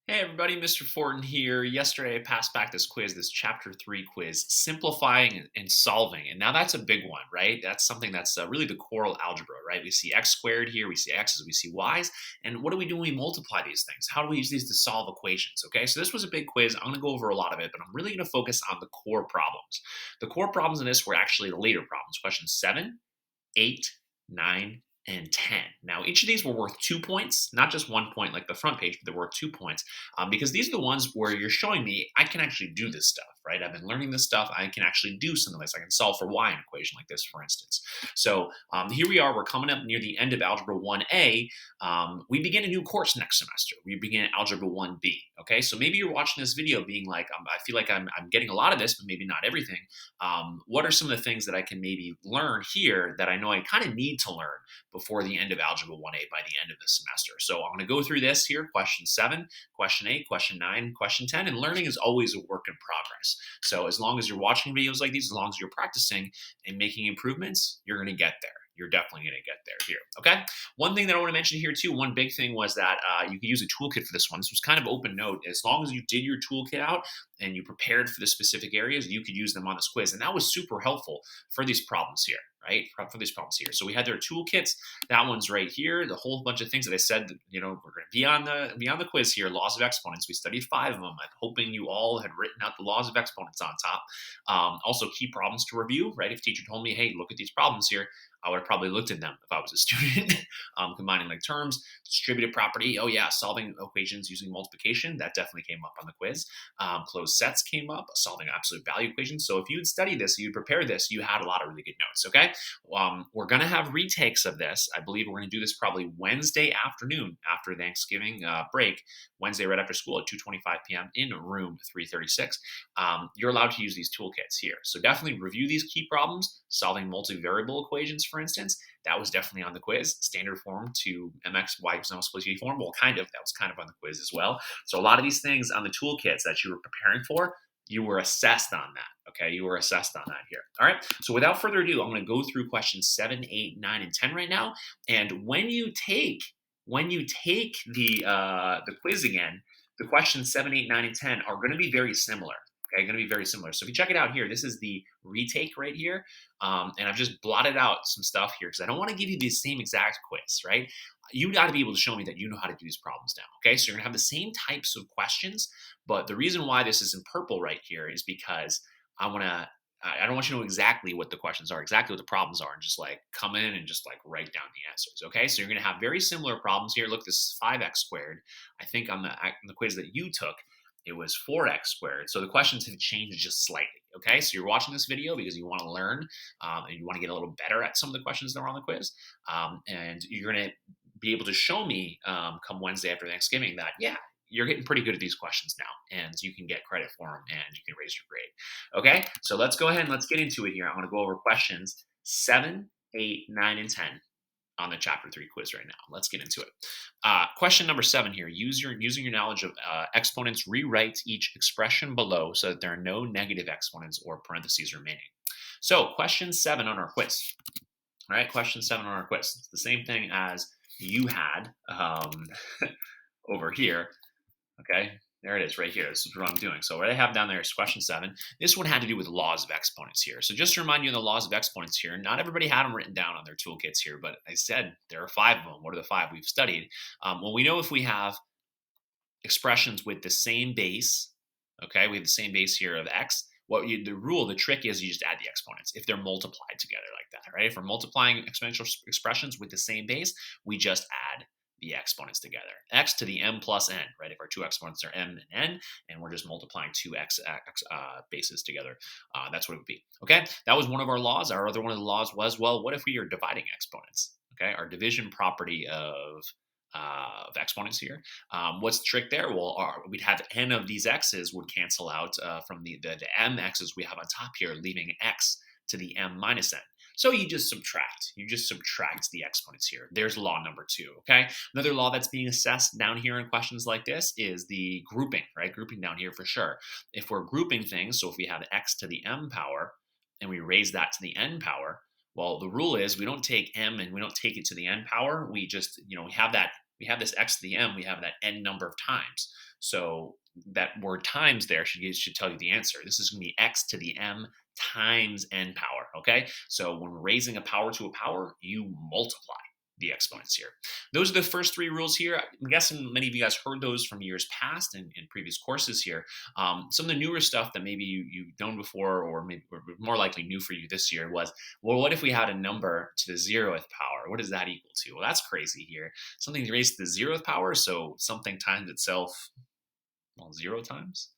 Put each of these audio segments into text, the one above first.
Hey everybody, Mr. Fortin here. Yesterday I passed back this quiz, this chapter 3 quiz, simplifying and solving. And now that's a big one, right? That's something that's really the core of algebra, right? We see x squared here, we see x's, we see y's. And what do we do when we multiply these things? How do we use these to solve equations? Okay, so this was a big quiz. I'm going to go over a lot of it, but I'm really going to focus on the core problems. The core problems in this were actually the later problems, questions 7, 8, 9, and 10. Now, each of these were worth 2 points, not just 1 point like the front page, but they're worth 2 points because these are the ones where you're showing me I can actually do this stuff, right? I've been learning this stuff. I can actually do some of this. I can solve for y in an equation like this, for instance. So here we are. We're coming up near the end of Algebra 1A. We begin a new course next semester. We begin Algebra 1B. Okay, so maybe you're watching this video being like, I feel like I'm getting a lot of this, but maybe not everything. What are some of the things that I can maybe learn here that I know I kind of need to learn before the end of Algebra 1A by the end of the semester? So I'm going to go through this here, question 7, question 8, question 9, question 10, and learning is always a work in progress. So as long as you're watching videos like these, as long as you're practicing and making improvements, you're going to get there. You're definitely going to get there here. Okay. One thing that I want to mention here too, one big thing was that you could use a toolkit for this one. This was kind of open note. As long as you did your toolkit out and you prepared for the specific areas, you could use them on this quiz. And that was super helpful for these problems here, right? For these problems here. So we had their toolkits. That one's right here. The whole bunch of things that I said, we're going to be on the quiz here. Laws of exponents. We studied 5 of them. I'm hoping you all had written out the laws of exponents on top. Also, key problems to review, right? If teacher told me, hey, look at these problems here, I would have probably looked at them if I was a student. Combining like terms, distributive property. Oh yeah, solving equations using multiplication. That definitely came up on the quiz. Closed sets came up. Solving absolute value equations. So if you had studied this, you'd prepare this, you had a lot of really good notes. Okay. We're going to have retakes of this. I believe we're going to do this probably Wednesday afternoon after Thanksgiving break, Wednesday right after school at 2:25 p.m. in room 336. You're allowed to use these toolkits here. So definitely review these key problems, solving multivariable equations, for instance. That was definitely on the quiz. Standard form to mx, y equals plus y form. Well, kind of. That was kind of on the quiz as well. So a lot of these things on the toolkits that you were preparing for, you were assessed on that. Okay, you were assessed on that here. All right. So without further ado, I'm going to go through questions 7, 8, 9, and 10 right now. And when you take the quiz again, the questions 7, 8, 9, and 10 are going to be very similar. Okay, going to be very similar. So if you check it out here, this is the retake right here. And I've just blotted out some stuff here because I don't want to give you the same exact quiz, right? You got to be able to show me that you know how to do these problems now. Okay, so you're going to have the same types of questions, but the reason why this is in purple right here is because I don't want you to know exactly what the questions are, exactly what the problems are, and just like come in and just like write down the answers. Okay, so you're going to have very similar problems here. Look, this is 5x squared. I think on the quiz that you took, it was 4x squared. So the questions have changed just slightly. Okay, so you're watching this video because you want to learn and you want to get a little better at some of the questions that are on the quiz. And you're going to be able to show me come Wednesday after Thanksgiving that, yeah, you're getting pretty good at these questions now, and you can get credit for them and you can raise your grade. Okay, so let's go ahead and let's get into it here. I'm going to go over questions 7, 8, 9, and 10 on the chapter 3 quiz right now. Let's get into it. Question number 7 here. Using your knowledge of exponents, rewrite each expression below so that there are no negative exponents or parentheses remaining. So question 7 on our quiz. All right, question 7 on our quiz. It's the same thing as you had over here. Okay, there it is right here. This is what I'm doing. So what I have down there is question 7. This one had to do with laws of exponents here. So just to remind you of the laws of exponents here, not everybody had them written down on their toolkits here, but I said there are 5 of them. What are the 5 we've studied? Well, we know if we have expressions with the same base, okay, we have the same base here of x, the trick is you just add the exponents if they're multiplied together like that, right? If we're multiplying exponential expressions with the same base, we just add the exponents together. X to the m plus n, right? If our 2 exponents are m and n, and we're just multiplying 2 bases together, that's what it would be. Okay, that was one of our laws. Our other one of the laws was, well, what if we are dividing exponents? Okay, our division property of exponents here. What's the trick there? Well, we'd have n of these x's would cancel out from the m x's we have on top here, leaving x to the m minus n. So you just subtract. You just subtract the exponents here. There's law number 2, okay? Another law that's being assessed down here in questions like this is the grouping, right? Grouping down here for sure. If we're grouping things, so if we have x to the m power and we raise that to the n power, well, the rule is we don't take m and we don't take it to the n power. We just, we have that we have this x to the m, we have that n number of times. So that word times there should tell you the answer. This is going to be x to the m times n power, okay? So when raising a power to a power, you multiply the exponents here. Those are the first three rules here. I'm guessing many of you guys heard those from years past and in previous courses here. Some of the newer stuff that maybe you've known before, or maybe or more likely new for you this year, was, well, what if we had a number to the 0th power? What does that equal to? Well, that's crazy here. Something raised to the 0th power, so something times itself, well, 0 times.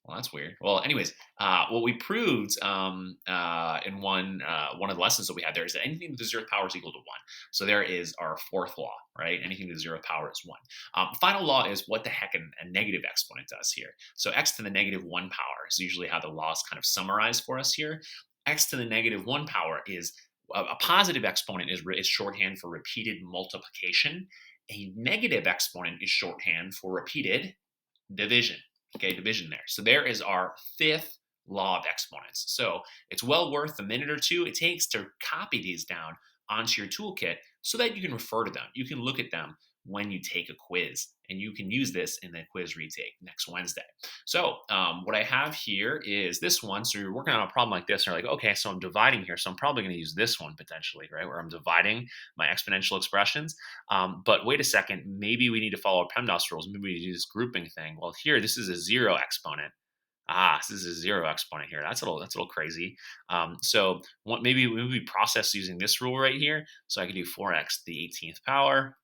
Well, that's weird. Well, anyways, what we proved in one of the lessons that we had there is that anything to the 0th power is equal to 1. So there is our fourth law, right? Anything to the 0th power is 1. Final law is what the heck a negative exponent does here. So x to the negative 1 power is usually how the laws kind of summarize for us here. X to the negative 1 power is a positive exponent is shorthand for repeated multiplication. A negative exponent is shorthand for repeated division. Okay, division there. So there is our fifth law of exponents. So it's well worth the minute or two it takes to copy these down onto your toolkit so that you can refer to them. You can look at them when you take a quiz, and you can use this in the quiz retake next Wednesday. So what I have here is this one. So you're working on a problem like this, and you're like, okay, so I'm dividing here, so I'm probably going to use this one potentially, right, where I'm dividing my exponential expressions. But wait a second, maybe we need to follow PEMDAS rules. Maybe we do this grouping thing. Well, here, this is a 0 exponent. This is a 0 exponent here. That's a little crazy. So maybe we process using this rule right here. So I can do 4x to the 18th power.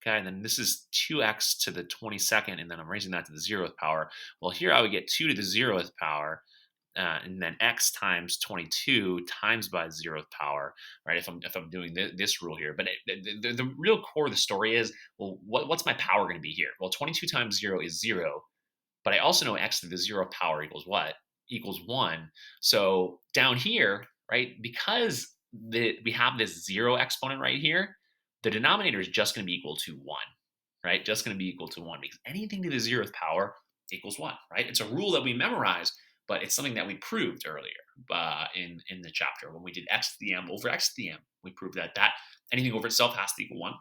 Okay, and then this is 2x to the 22nd, and then I'm raising that to the 0th power. Well, here I would get 2 to the 0th power, and then x times 22 times by 0th power, right? If I'm doing this rule here, but the real core of the story is, well, what's my power going to be here? Well, 22 times 0 is 0, but I also know x to the 0th power equals what? Equals 1. So down here, right, because we have this 0 exponent right here, the denominator is just going to be equal to 1, right? Just going to be equal to 1, because anything to the 0th power equals 1, right? It's a rule that we memorized, but it's something that we proved earlier in the chapter when we did x to the m over x to the m. We proved that anything over itself has to equal 1.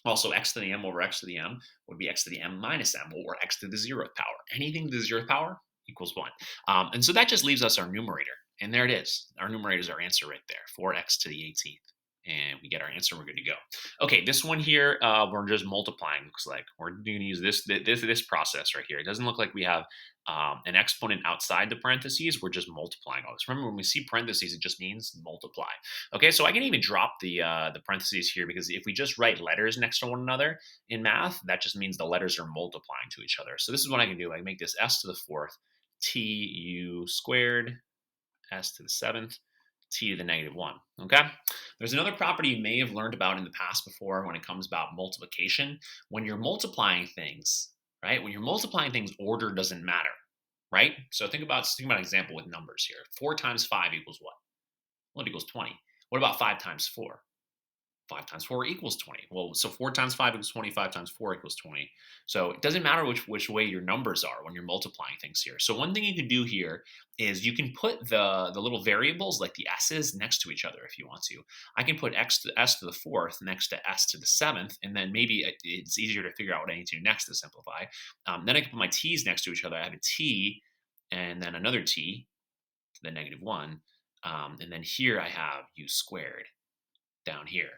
Also, x to the m over x to the m would be x to the m minus m, or x to the 0th power. Anything to the 0th power equals 1. And so that just leaves us our numerator. And there it is. Our numerator is our answer right there, 4x to the 18th. And we get our answer, we're good to go. Okay, this one here, we're just multiplying, looks like. We're going to use this process right here. It doesn't look like we have an exponent outside the parentheses. We're just multiplying all this. Remember, when we see parentheses, it just means multiply. Okay, so I can even drop the parentheses here, because if we just write letters next to one another in math, that just means the letters are multiplying to each other. So this is what I can do. I can make this s to the 4th, tu squared, s to the 7th, t to the negative 1. Okay, there's another property you may have learned about in the past before when it comes about multiplication. When you're multiplying things, right? When you're multiplying things, order doesn't matter, right? So think about an example with numbers here. 4 times 5 equals what? Well, it equals 20. What about 5 times 4? 5 times 4 equals 20. Well, so 4 times 5 equals 20, 5 times 4 equals 20. So it doesn't matter which way your numbers are when you're multiplying things here. So one thing you can do here is you can put the little variables like the s's next to each other if you want to. I can put s to the 4th next to s to the 7th, and then maybe it's easier to figure out what I need to do next to simplify. Then I can put my t's next to each other. I have a t and then another t to the negative 1. And then here I have u squared down here.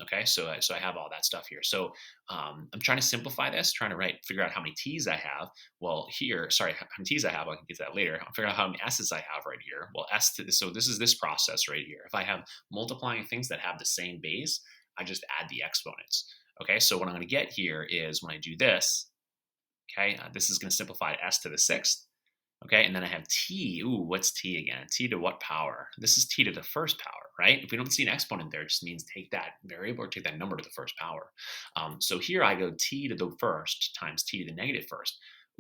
Okay, so I have all that stuff here. So I'm trying to simplify this, trying to figure out how many t's I have. Well, here, sorry, how many t's I have, I can get to that later. I'll figure out how many s's I have right here. Well, so this is this process right here. If I have multiplying things that have the same base, I just add the exponents. Okay, so what I'm going to get here is when I do this, okay, this is going to simplify to s to the 6th. Okay, and then I have t. Ooh, what's t again? T to what power? This is t to the 1st power, right? If we don't see an exponent there, it just means take that variable or take that number to the 1st power. So here I go t to the 1st times t to the negative 1st.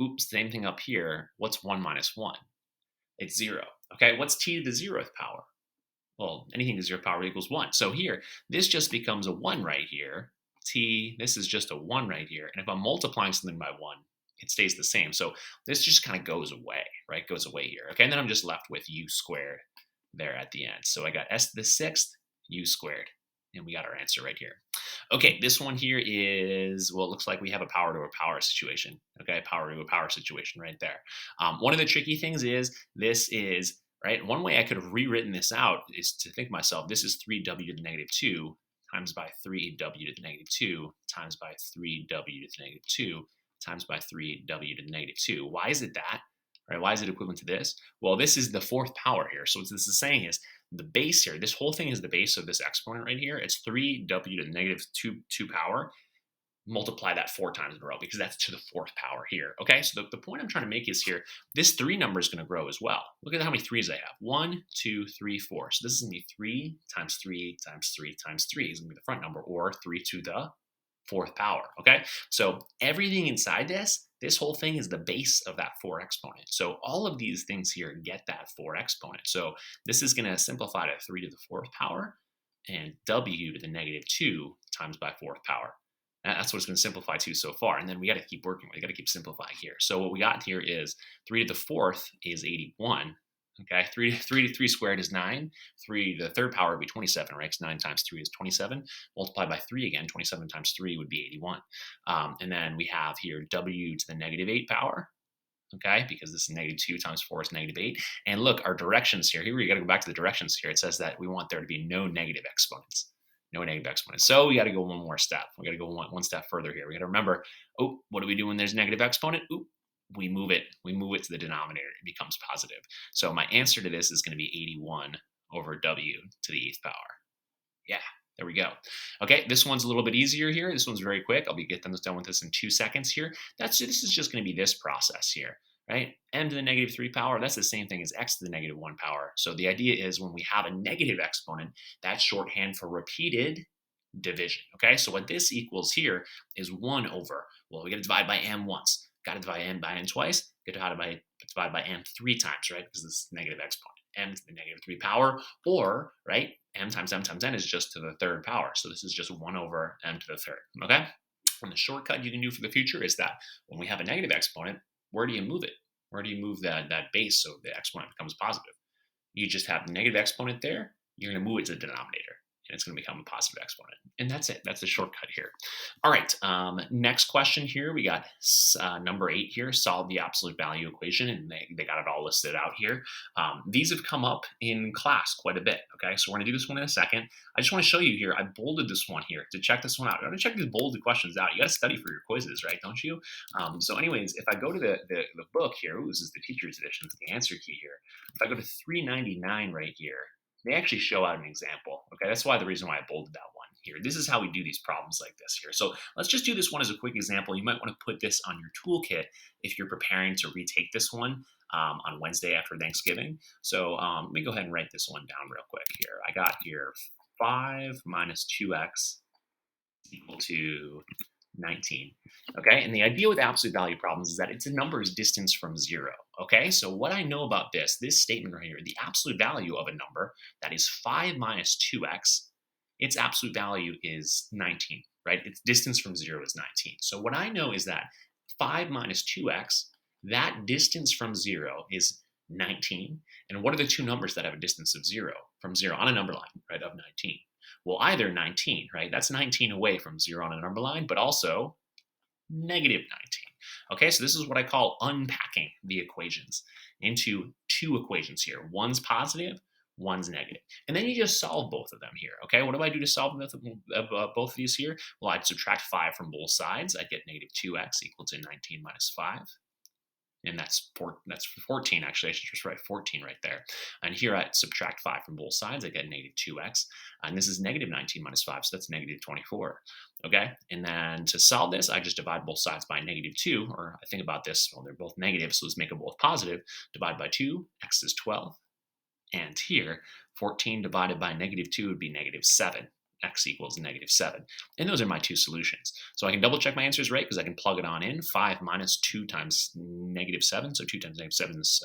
Oops, same thing up here. What's 1 minus 1? It's 0. Okay, what's t to the 0th power? Well, anything to 0th power equals 1. So here, this just becomes a 1 right here. This is just a 1 right here. And if I'm multiplying something by 1, it stays the same. So this just kind of goes away, right? Goes away here. Okay, and then I'm just left with u squared there at the end. So I got s to the 6th, u squared. And we got our answer right here. Okay, this one here is, well, it looks like we have a power to a power situation. Okay, power to a power situation right there. One of the tricky things is this is, right, one way I could have rewritten this out is to think to myself, this is 3w to the negative 2 times by 3w to the negative 2 times by 3w to the negative 2 times by 3w to the negative 2. Why is it that? Right? Why is it equivalent to this? Well, this is the fourth power here. So what this is saying is the base here, this whole thing is the base of this exponent right here. It's 3w to the negative 2 power. Multiply that 4 times in a row because that's to the fourth power here. Okay, so the point I'm trying to make is here, this 3 number is going to grow as well. Look at how many 3's I have. 1, 2, 3, 4. So this is going to be 3 times 3 times 3 times 3 is going to be the front number, or 3 to the fourth power. Okay, so everything inside this whole thing is the base of that 4 exponent. So all of these things here get that 4 exponent. So this is going to simplify to 3 to the fourth power and w to the negative 2 times by fourth power. That's what it's going to simplify to so far. And then we got to keep working. We got to keep simplifying here. So what we got here is 3 to the fourth is 81. Okay, 3 squared is 9. 3 to the third power would be 27, right? 'Cause 9 times 3 is 27. Multiplied by 3 again, 27 times 3 would be 81. And then we have here w to the negative 8 power. Okay, because this is negative 2 times 4 is negative 8. And look, our directions here we got to go back to the directions here. It says that we want there to be no negative exponents. No negative exponents. So we got to go one more step. We got to go one step further here. We got to remember, oh, what do we do when there's negative exponent? Ooh, we move it. We move it to the denominator. It becomes positive. So my answer to this is going to be 81 over w to the 8th power. Yeah, there we go. Okay, this one's a little bit easier here. This one's very quick. I'll be getting done with this in 2 seconds here. This is just going to be this process here, right? M to the negative 3 power, that's the same thing as x to the negative 1 power. So the idea is when we have a negative exponent, that's shorthand for repeated division. Okay, so what this equals here is 1 over, well, we got to divide by m once, got to divide m by n twice, got to divide by m 3 times, right? Because this is negative exponent, m to the negative 3 power, or, right, m times n is just to the third power. So this is just 1 over m to the third. Okay, and the shortcut you can do for the future is that when we have a negative exponent, where do you move it? Where do you move that base so the exponent becomes positive? You just have the negative exponent there. You're going to move it to the denominator, and it's going to become a positive exponent. And that's it. That's the shortcut here. All right. Next question here. We got number 8 here. Solve the absolute value equation, and they got it all listed out here. These have come up in class quite a bit. Okay, so we're going to do this one in a second. I just want to show you here. I bolded this one here to check this one out. You got to check these bolded questions out. You got to study for your quizzes, right? Don't you? So, anyways, if I go to the book here, this is the teacher's edition, it's the answer key here. If I go to 399 right here, they actually show out an example. Okay, that's the reason why I bolded that one here. This is how we do these problems like this here. So let's just do this one as a quick example. You might want to put this on your toolkit if you're preparing to retake this one on Wednesday after Thanksgiving. So let me go ahead and write this one down real quick here. I got here 5 minus 2x equal to 19. Okay, and the idea with absolute value problems is that it's a number's distance from 0. Okay, so what I know about this statement right here, the absolute value of a number that is 5 minus 2x, its absolute value is 19, right? Its distance from 0 is 19. So what I know is that 5 minus 2x, that distance from 0 is 19. And what are the two numbers that have a distance of 0 from 0 on a number line, right, of 19? Well, either 19, right? That's 19 away from 0 on a number line, but also negative 19. Okay, so this is what I call unpacking the equations into 2 equations here. One's positive, one's negative. And then you just solve both of them here. Okay, what do I do to solve both of these here? Well, I'd subtract 5 from both sides. I'd get negative 2x equal to 19 minus 5. And that's 14, actually. I should just write 14 right there. And here I subtract 5 from both sides. I get negative 2x. And this is negative 19 minus 5, so that's negative 24. Okay? And then to solve this, I just divide both sides by negative 2. Or I think about this, well, they're both negative, so let's make them both positive. Divide by 2, x is 12. And here, 14 divided by negative 2 would be negative 7. X equals negative 7. And those are my 2 solutions. So I can double check my answers right because I can plug it on in. 5 minus 2 times negative 7. So 2 times negative 7 is,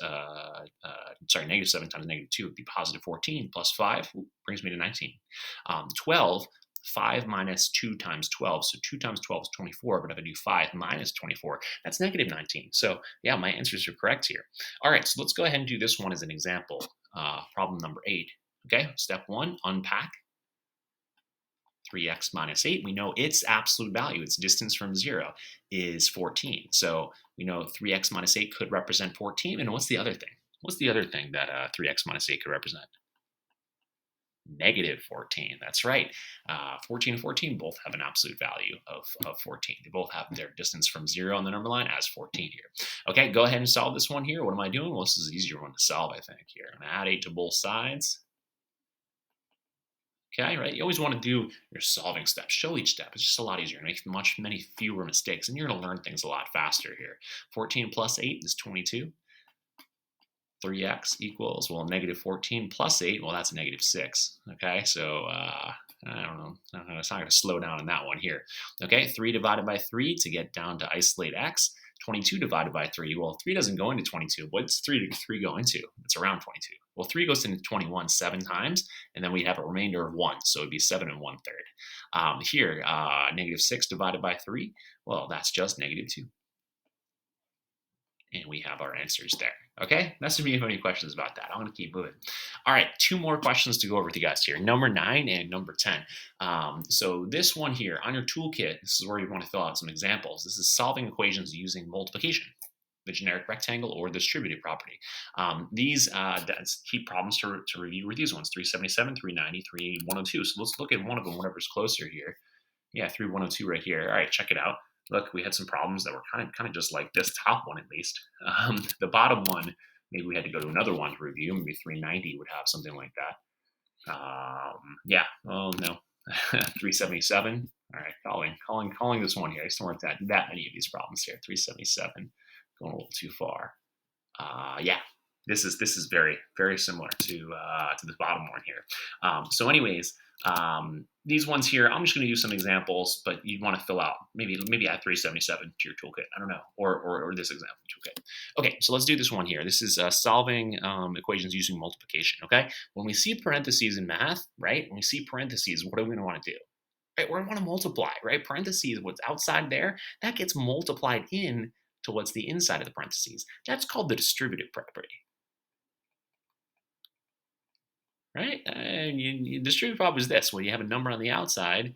negative 7 times negative 2 would be positive 14 plus 5 brings me to 19. 12, 5 minus 2 times 12. So 2 times 12 is 24. But if I do 5 minus 24, that's negative 19. So yeah, my answers are correct here. All right, so let's go ahead and do this one as an example. Problem number 8. Okay, step 1, unpack. 3x minus 8, we know its absolute value, its distance from 0, is 14. So we know 3x minus 8 could represent 14. And what's the other thing? What's the other thing that 3x minus 8 could represent? Negative 14. That's right. 14 and 14 both have an absolute value of 14. They both have their distance from 0 on the number line as 14 here. Okay, go ahead and solve this one here. What am I doing? Well, this is an easier one to solve, I think, here. I'm going to add 8 to both sides. Okay, right? You always want to do your solving steps. Show each step. It's just a lot easier. Make many fewer mistakes, and you're going to learn things a lot faster here. 14 plus 8 is 22. 3x equals, well, negative 14 plus 8, well, that's negative 6. Okay, so I don't know. It's not going to slow down in that one here. Okay, 3 divided by 3 to get down to isolate x. 22 divided by 3, well, 3 doesn't go into 22. What's 3 go into? It's around 22. Well, 3 goes into 21 7 times, and then we'd have a remainder of 1, so it'd be 7 1/3. Here, negative 6 divided by 3, well, that's just negative 2. And we have our answers there. Okay, that's me if you have any questions about that. I'm going to keep moving. All right, 2 more questions to go over with you guys here. Number 9 and number 10. So this one here on your toolkit, this is where you want to fill out some examples. This is solving equations using multiplication, the generic rectangle or the distributive property. These that's key problems to review with these ones: 377, 390, 3102. So let's look at one of them, whatever's closer here. Yeah, 3102 right here. All right, check it out. Look, we had some problems that were kind of just like this top one, at least. The bottom one, maybe we had to go to another one to review. Maybe 390 would have something like that. Yeah, oh no, 377. All right, calling this one here. I just don't want that many of these problems here. 377, going a little too far. Yeah, this is very, very similar to the bottom one here. So anyways, these ones here, I'm just going to use some examples, but you want to fill out, maybe add 377 to your toolkit. I don't know, or this example toolkit. Okay, so let's do this one here. This is solving equations using multiplication, okay? When we see parentheses in math, right, when we see parentheses, what are we going to want to do? Right, we're going to want to multiply, right? Parentheses, what's outside there, that gets multiplied in to what's the inside of the parentheses. That's called the distributive property. Right? Distributive property is this. Well, you have a number on the outside.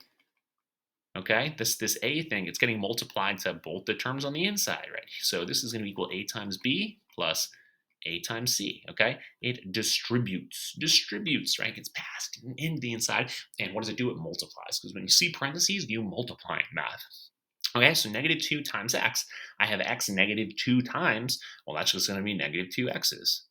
Okay, this a thing, it's getting multiplied to both the terms on the inside, right? So this is going to equal a times b plus a times c. Okay, it distributes, right? It's passed in the inside, and what does it do? It multiplies, because when you see parentheses, you multiply in math. Okay, so negative 2 times x. I have x negative 2 times. Well, that's just going to be negative 2 x's.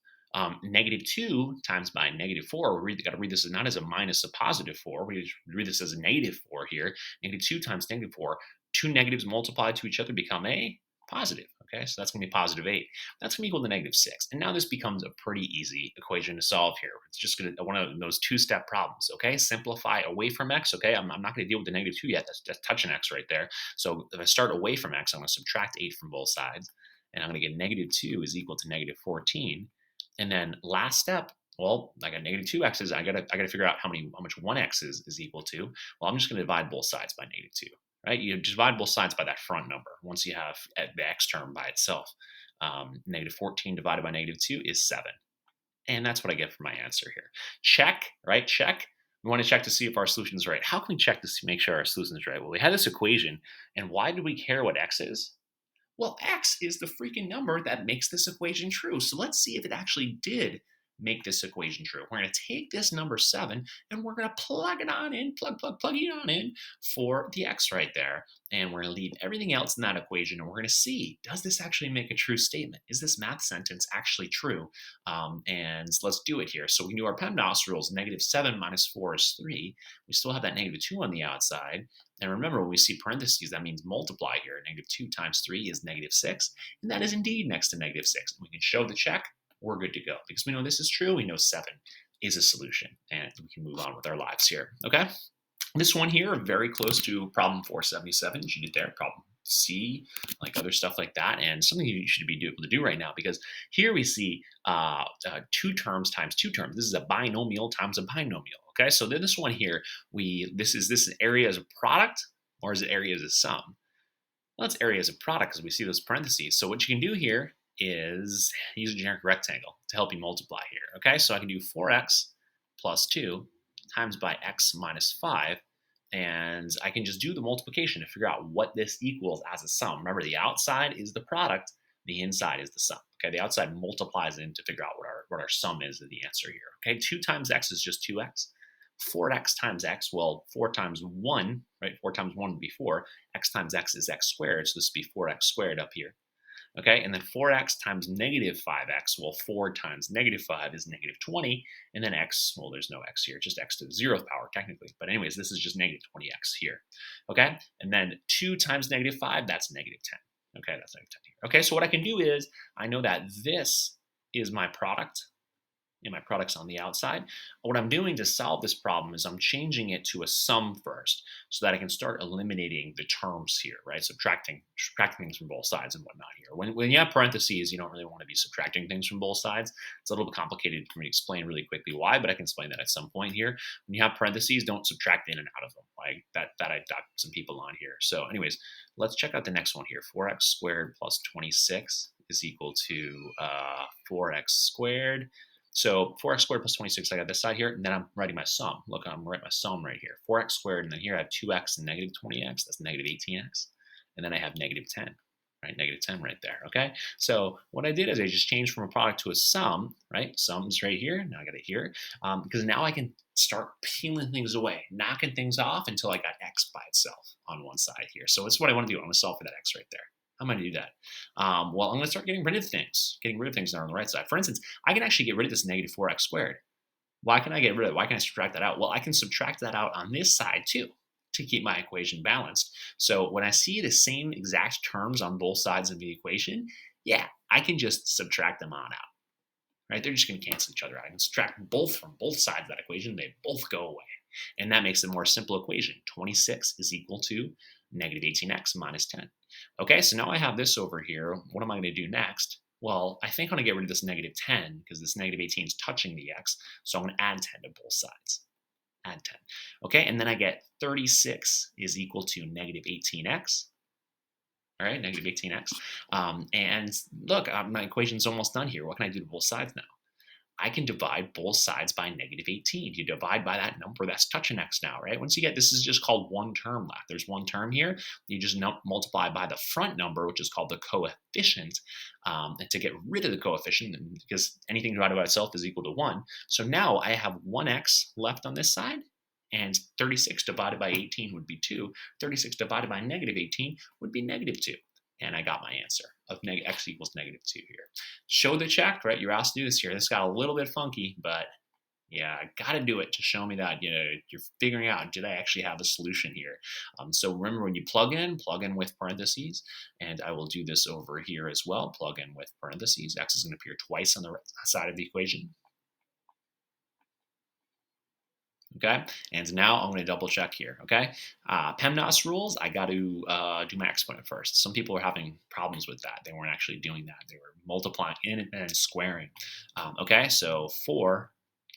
Negative 2 times by negative 4, we got to read this not as a minus a positive 4. We read this as a negative 4 here. Negative 2 times negative 4. 2 negatives multiplied to each other become a positive. Okay, so that's going to be positive 8. That's going to equal to negative 6. And now this becomes a pretty easy equation to solve here. It's just going to one of those 2-step problems. Okay, simplify away from x. Okay, I'm not going to deal with the negative 2 yet. That's touching x right there. So if I start away from x, I'm going to subtract 8 from both sides. And I'm going to get negative 2 is equal to negative 14. And then last step, well, I got negative 2 x's. I gotta figure out how much 1x is equal to. Well, I'm just gonna divide both sides by negative 2, right? You divide both sides by that front number. Once you have the x term by itself, negative 14 divided by negative 2 is 7. And that's what I get for my answer here. Check, right? Check. We want to check to see if our solution is right. How can we check to make sure our solution is right? Well, we had this equation, and why do we care what x is? Well, x is the freaking number that makes this equation true. So let's see if it actually did make this equation true. We're going to take this number 7 and we're going to plug it on in, plug it on in for the x right there. And we're going to leave everything else in that equation, and we're going to see, does this actually make a true statement? Is this math sentence actually true? And let's do it here. So we can do our PEMDAS rules. Negative 7 minus 4 is 3. We still have that negative 2 on the outside. And remember, when we see parentheses, that means multiply here. Negative 2 times 3 is negative 6. And that is indeed next to negative 6. And we can show the check. We're good to go. Because we know this is true, we know 7 is a solution. And we can move on with our lives here. Okay? This one here, very close to problem 477. You did there, problem C, like other stuff like that. And something you should be able to do right now, because here we see 2 terms times 2 terms. This is a binomial times a binomial. Okay, so then this one here, this is area as a product, or is it area as a sum? Well, it's area as a product because we see those parentheses. So what you can do here is use a generic rectangle to help you multiply here. Okay, so I can do 4x plus 2 times by x minus 5 and I can just do the multiplication to figure out what this equals as a sum. Remember, the outside is the product, the inside is the sum. Okay, the outside multiplies in to figure out what our sum is of the answer here. Okay, 2 times x is just 2x. 4x times x, well, 4 times 1, right? 4 times 1 would be 4. X times x is x squared, so this would be 4x squared up here. Okay, and then 4x times negative 5x, well, 4 times negative 5 is negative 20, and then x, well, there's no x here, just x to the 0th power technically, but anyways, this is just negative 20x here, okay? And then 2 times negative 5, that's negative 10, okay? That's negative 10 here. Okay, so what I can do is, I know that this is my product, and my product's on the outside. What I'm doing to solve this problem is I'm changing it to a sum first so that I can start eliminating the terms here, right? Subtracting things from both sides and whatnot here. When you have parentheses, you don't really want to be subtracting things from both sides. It's a little bit complicated for me to explain really quickly why, but I can explain that at some point here. When you have parentheses, don't subtract in and out of them. Like that I got some people on here. So anyways, let's check out the next one here. 4x squared plus 26 is equal to 4x squared. So 4x squared plus 26, I got this side here, and then I'm writing my sum. Look, I'm writing my sum right here. 4x squared, and then here I have 2x and negative 20x. That's negative 18x. And then I have negative 10, right? Negative 10 right there, okay? So what I did is I just changed from a product to a sum, right? Sum's right here. Now I got it here. Because now I can start peeling things away, knocking things off until I got x by itself on one side here. So that's what I want to do. I'm going to solve for that x right there. How am I going to do that? Well, I'm going to start getting rid of things that are on the right side. For instance, I can actually get rid of this negative 4x squared. Why can I get rid of it? Why can I subtract that out? Well, I can subtract that out on this side too to keep my equation balanced. So when I see the same exact terms on both sides of the equation, yeah, I can just subtract them on out. Right? They're just going to cancel each other out. I can subtract both from both sides of that equation. They both go away. And that makes it a more simple equation. 26 is equal to negative 18x minus 10. Okay, so now I have this over here. What am I going to do next? Well, I think I'm going to get rid of this negative 10 because this negative 18 is touching the x. So I'm going to add 10 to both sides. Add 10. Okay, and then I get 36 is equal to negative 18x. All right, negative 18x. And look, my equation's almost done here. What can I do to both sides now? I can divide both sides by negative 18. You divide by that number that's touching x now, right? Once you get, this is just called one term left. There's one term here. You just multiply by the front number, which is called the coefficient, and to get rid of the coefficient, because anything divided by itself is equal to 1. So now I have 1x left on this side, and 36 divided by 18 would be 2. 36 divided by negative 18 would be negative 2. And I got my answer of x equals negative 2 here. Show the check, right? You're asked to do this here. This got a little bit funky, but yeah, I got to do it to show me that, you're figuring out, did I actually have a solution here? So remember, when you plug in with parentheses, and I will do this over here as well. Plug in with parentheses. X is going to appear twice on the right side of the equation. Okay, and now I'm going to double check here. Okay, PEMDAS rules, I got to do my exponent first. Some people are having problems with that. They weren't actually doing that. They were multiplying in and squaring. Okay, so 4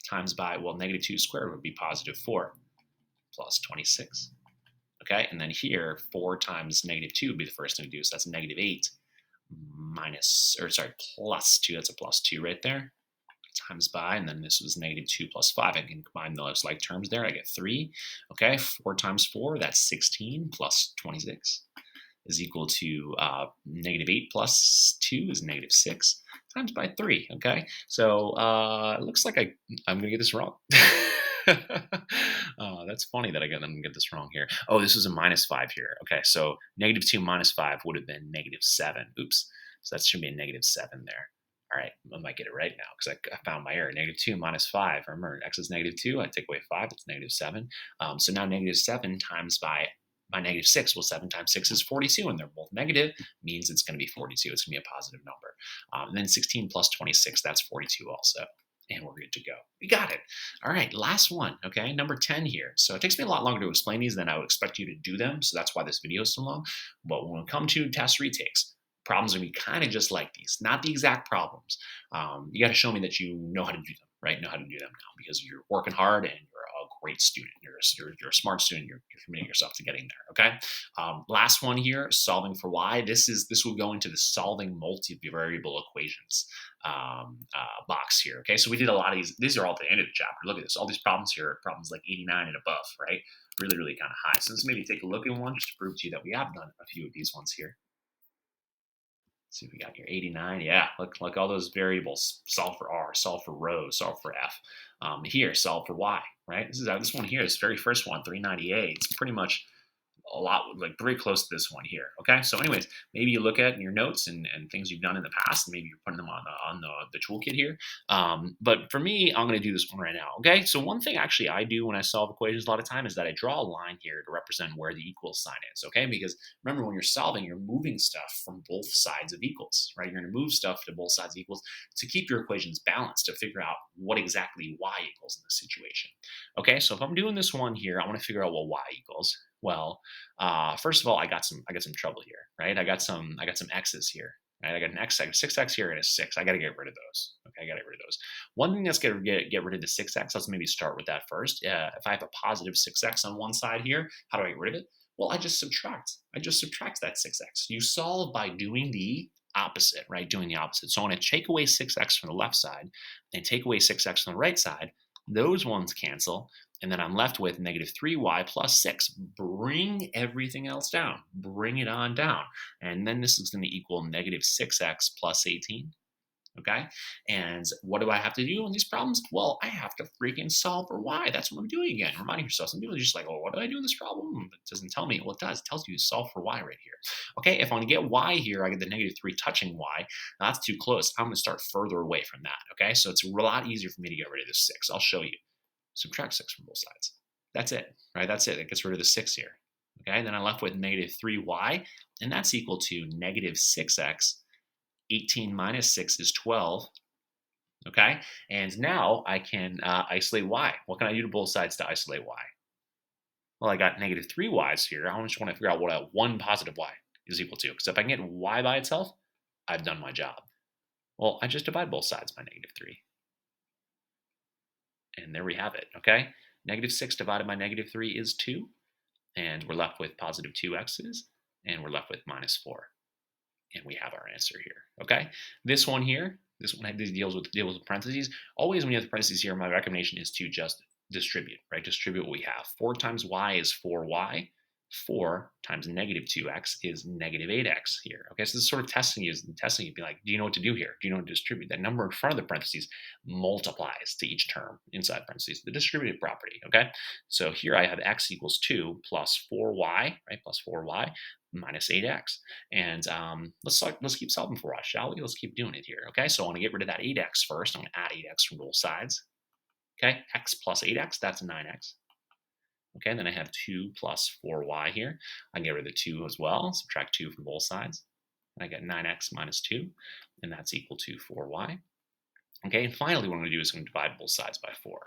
times by, well, negative 2 squared would be positive 4 plus 26. Okay, and then here, 4 times negative 2 would be the first thing to do. So that's negative 8 plus 2. That's a plus 2 right there. Times by, and then this was negative 2 plus 5. I can combine those like terms there. I get 3. Okay, 4 times 4, that's 16 plus 26 is equal to negative 8 plus 2 is negative 6 times by 3. Okay, so it looks like I'm going to get this wrong. That's funny that I'm going to get this wrong here. Oh, this is a minus 5 here. Okay, so negative 2 minus 5 would have been negative 7. Oops, so that should be a negative 7 there. All right, I might get it right now because I found my error. Negative 2 minus 5. Remember, x is negative 2. I take away 5. It's negative 7. So now negative 7 times by negative 6. Well, 7 times 6 is 42, and they're both negative. Means it's going to be 42. It's going to be a positive number. And then 16 plus 26, that's 42 also. And we're good to go. We got it. All right, last one, okay? Number 10 here. So it takes me a lot longer to explain these than I would expect you to do them, so that's why this video is so long. But when we come to test retakes, problems are going to be kind of just like these, not the exact problems. You got to show me that you know how to do them, right? Know how to do them now because you're working hard and you're a great student. You're a smart student. You're committing yourself to getting there. Okay. Last one here, solving for y. This will go into the solving multivariable equations box here. Okay, so we did a lot of these. These are all at the end of the chapter. Look at this. All these problems here are problems like 89 and above, right? Really, really kind of high. So let's maybe take a look at one just to prove to you that we have done a few of these ones here. Let's see, we got here 89. Yeah, look all those variables. Solve for r, solve for rho, solve for f. Here, solve for y, right? This one here, this very first one, 398. It's pretty much a lot, like very close to this one here. Okay, so anyways, maybe you look at your notes and things you've done in the past, and maybe you're putting them on the toolkit here. But for me, I'm going to do this one right now. Okay, so one thing actually I do when I solve equations a lot of time is that I draw a line here to represent where the equals sign is. Okay, because remember, when you're solving, you're moving stuff from both sides of equals, right? You're going to move stuff to both sides of equals to keep your equations balanced, to figure out what exactly y equals in this situation. Okay, so if I'm doing this one here, I want to figure out what y equals. Well, first of all, I got some trouble here, right? I got some x's here, right? I got an x, I got a 6x here and a 6. I got to get rid of those. Okay, I got to get rid of those. One thing that's going to get rid of the 6x, let's maybe start with that first. If I have a positive 6x on one side here, how do I get rid of it? Well, I just subtract. I just subtract that 6x. You solve by doing the opposite, right? Doing the opposite. So I want to take away 6x from the left side and take away 6x from the right side. Those ones cancel. And then I'm left with negative 3y plus 6. Bring everything else down. Bring it on down. And then this is going to equal negative 6x plus 18. Okay? And what do I have to do on these problems? Well, I have to freaking solve for y. That's what I'm doing again. Reminding yourself. Some people are just like, oh, what do I do in this problem? It doesn't tell me. Well, it does. It tells you to solve for y right here. Okay? If I want to get y here, I get the negative 3 touching y. Now, that's too close. I'm going to start further away from that. Okay? So it's a lot easier for me to get rid of this 6. I'll show you. Subtract 6 from both sides. That's it, right? That's it. It gets rid of the 6 here. Okay, and then I'm left with negative 3y, and that's equal to negative 6x. 18 minus 6 is 12. Okay, and now I can isolate y. What can I do to both sides to isolate y? Well, I got negative 3y's here. I just want to figure out what one positive y is equal to. Because if I can get y by itself, I've done my job. Well, I just divide both sides by negative 3. And there we have it, okay? Negative 6 divided by negative 3 is 2. And we're left with positive 2x's. And we're left with minus 4. And we have our answer here, okay? This one here, this deals with parentheses. Always when you have the parentheses here, my recommendation is to just distribute, right? Distribute what we have. 4 times y is 4y. 4 times negative 2x is negative 8x here. Okay, so this is sort of testing you, be like, do you know what to do here? Do you know what to distribute? That number in front of the parentheses multiplies to each term inside parentheses, the distributive property, okay? So here I have x equals 2 plus 4y, right? Plus 4y minus 8x. And let's keep solving for y, shall we? Let's keep doing it here, okay? So I want to get rid of that 8x first. I'm going to add 8x from both sides. Okay, x plus 8x, that's 9x. Okay, and then I have 2 plus 4y here. I can get rid of the 2 as well, subtract 2 from both sides. I get 9x minus 2, and that's equal to 4y. Okay, and finally what I'm going to do is I'm going to divide both sides by 4.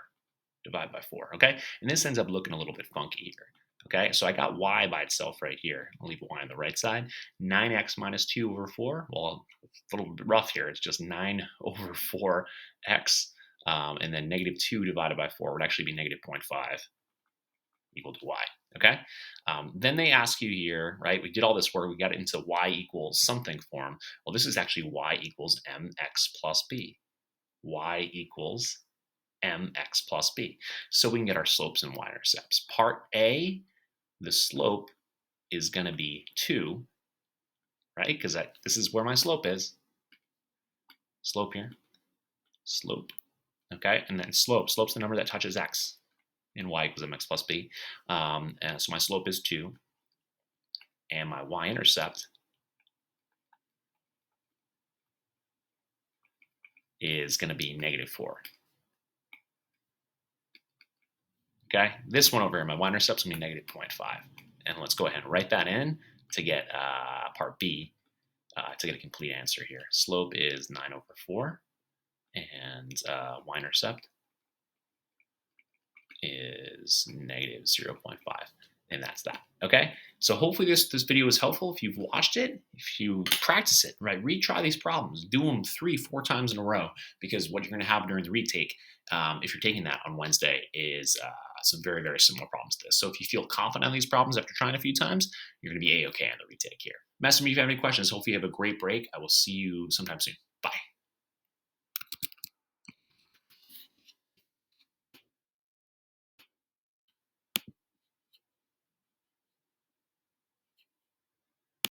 Divide by 4, okay? And this ends up looking a little bit funky here. Okay, so I got y by itself right here. I'll leave y on the right side. 9x minus 2 over 4. Well, it's a little bit rough here. It's just 9 over 4x. And then negative 2 divided by 4 would actually be negative 0.5. Equal to y, okay? Then they ask you here, right? We did all this work. We got it into y equals something form. Well, this is actually y equals mx plus b. Y equals mx plus b. So we can get our slopes and y-intercepts. Part A, the slope is going to be 2, right? Because this is where my slope is. Slope here. Slope, okay? And then slope's the number that touches x. And y equals mx plus b. And so my slope is 2. And my y-intercept is going to be negative 4. Okay, this one over here, my y-intercept is going to be negative 0.5. And let's go ahead and write that in to get part B, to get a complete answer here. Slope is 9 over 4. And y-intercept is negative 0.5, and that's that. Okay, so hopefully this video was helpful. If you've watched it, if you practice it, right, retry these problems, do them 3-4 times in a row, because what you're going to have during the retake, if you're taking that on Wednesday, is some very, very similar problems to this. So if you feel confident on these problems after trying a few times, you're going to be A-okay on the retake here. Message me if you have any questions. Hopefully you have a great break. I will see you sometime soon.